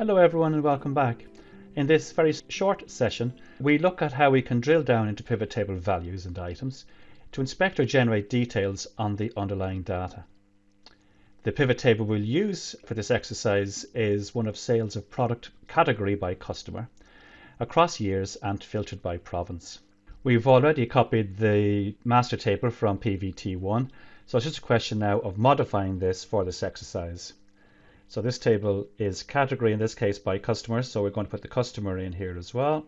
Hello everyone and welcome back. In this very short session, we look at how we can drill down into pivot table values and items to inspect or generate details on the underlying data. The pivot table we'll use for this exercise is one of sales of product category by customer, across years and filtered by province. We've already copied the master table from PVT1, so it's just a question now of modifying this for this exercise. So this table is category, in this case by customer, so we're going to put the customer in here as well.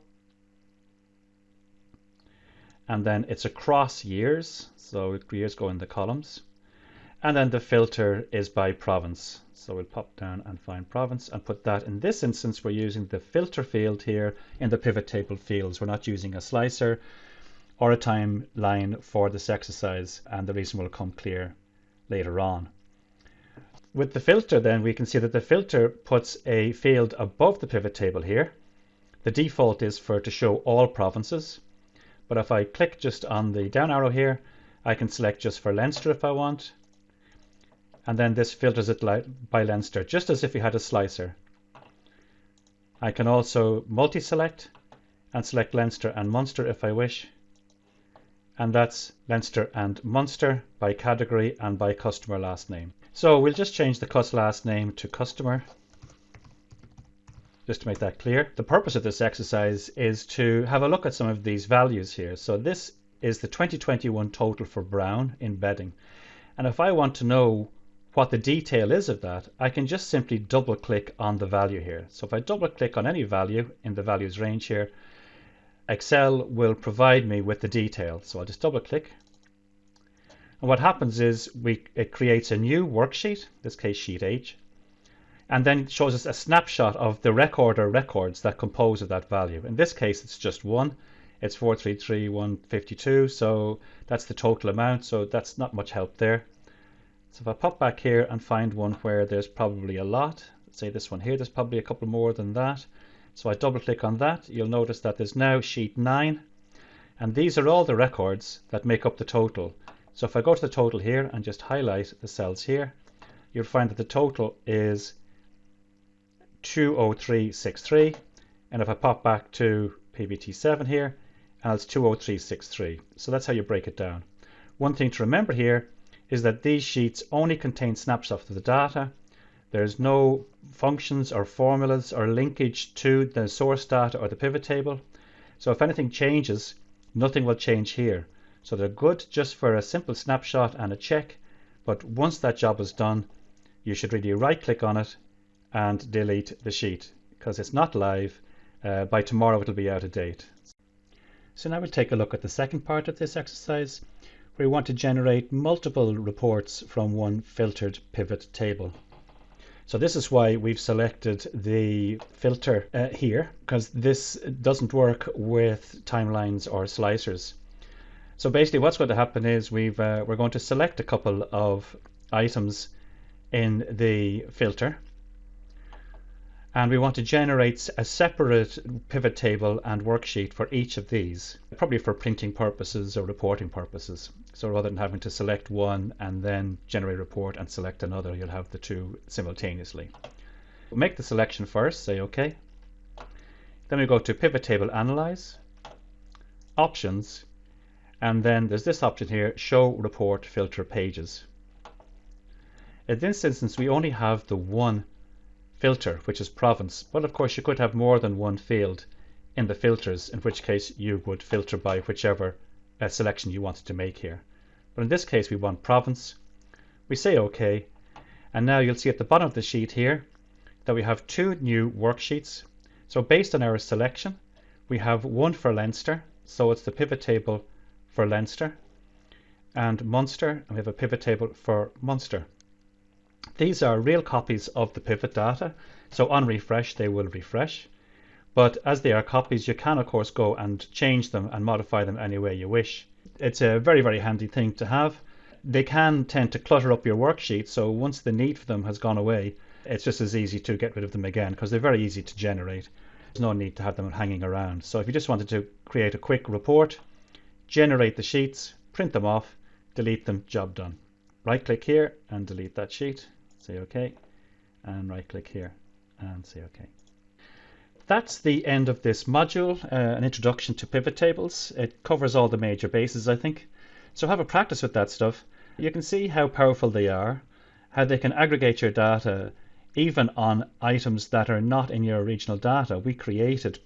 And then it's across years, so years go in the columns. And then the filter is by province, so we'll pop down and find province and put that. In this instance, we're using the filter field here in the pivot table fields. We're not using a slicer or a timeline for this exercise, and the reason will come clear later on. With the filter then, we can see that the filter puts a field above the pivot table here. The default is for it to show all provinces, but if I click just on the down arrow here, I can select just for Leinster if I want, and then this filters it by Leinster, just as if you had a slicer. I can also multi-select and select Leinster and Munster if I wish, and that's Leinster and Munster by category and by customer last name. So we'll just change the last name to customer, just to make that clear. The purpose of this exercise is to have a look at some of these values here. So this is the 2021 total for Brown in bedding. And if I want to know what the detail is of that, I can just simply double click on the value here. So if I double click on any value in the values range here, Excel will provide me with the detail. So I'll just double click. And what happens is it creates a new worksheet, in this case sheet H, and then shows us a snapshot of the record or records that compose of that value. In this case, it's just one. It's 433,152, so that's the total amount, so that's not much help there. So if I pop back here and find one where there's probably a lot, let's say this one here, there's probably a couple more than that. So I double click on that, you'll notice that there's now sheet 9, and these are all the records that make up the total. So if I go to the total here and just highlight the cells here, you'll find that the total is 20363. And if I pop back to PVT7 here, and it's 20363. So that's how you break it down. One thing to remember here is that these sheets only contain snapshots of the data. There's no functions or formulas or linkage to the source data or the pivot table. So if anything changes, nothing will change here. So they're good just for a simple snapshot and a check, but once that job is done, you should really right click on it and delete the sheet because it's not live. By tomorrow it'll be out of date. So now we'll take a look at the second part of this exercise, where we want to generate multiple reports from one filtered pivot table. So this is why we've selected the filter here, because this doesn't work with timelines or slicers. So basically what's going to happen is we're going to select a couple of items in the filter, and we want to generate a separate pivot table and worksheet for each of these, probably for printing purposes or reporting purposes. So rather than having to select one and then generate a report and select another, you'll have the two simultaneously. We'll make the selection first, say OK. Then we go to Pivot Table Analyze, Options, and then there's this option here, Show Report Filter Pages. In this instance, we only have the one filter, which is province, but of course you could have more than one field in the filters, in which case you would filter by whichever selection you wanted to make here. But in this case, we want province. We say OK, and now you'll see at the bottom of the sheet here that we have two new worksheets. So based on our selection, we have one for Leinster, so it's the pivot table for Leinster, and Munster, and we have a pivot table for Munster. These are real copies of the pivot data, so on refresh they will refresh, but as they are copies you can of course go and change them and modify them any way you wish. It's a very, very handy thing to have. They can tend to clutter up your worksheet, so once the need for them has gone away, it's just as easy to get rid of them again because they're very easy to generate. There's no need to have them hanging around. So if you just wanted to create a quick report, generate the sheets, print them off, delete them, job done. Right click here and delete that sheet, say OK, and right click here and say OK. that's the end of this module, an introduction to pivot tables. It covers all the major bases, I think. So have a practice with that stuff. You can see how powerful they are, how they can aggregate your data even on items that are not in your original data. We created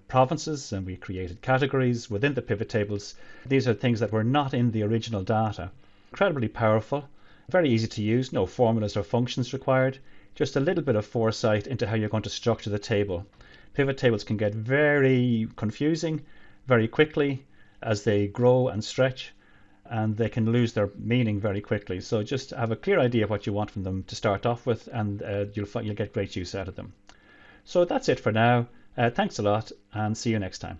provinces and we created categories within the pivot tables. These are things that were not in the original data. Incredibly powerful, very easy to use, no formulas or functions required, just a little bit of foresight into how you're going to structure the table. Pivot tables can get very confusing very quickly as they grow and stretch, and they can lose their meaning very quickly. So just have a clear idea of what you want from them to start off with, and you'll get great use out of them. So that's it for now. Thanks a lot, and see you next time.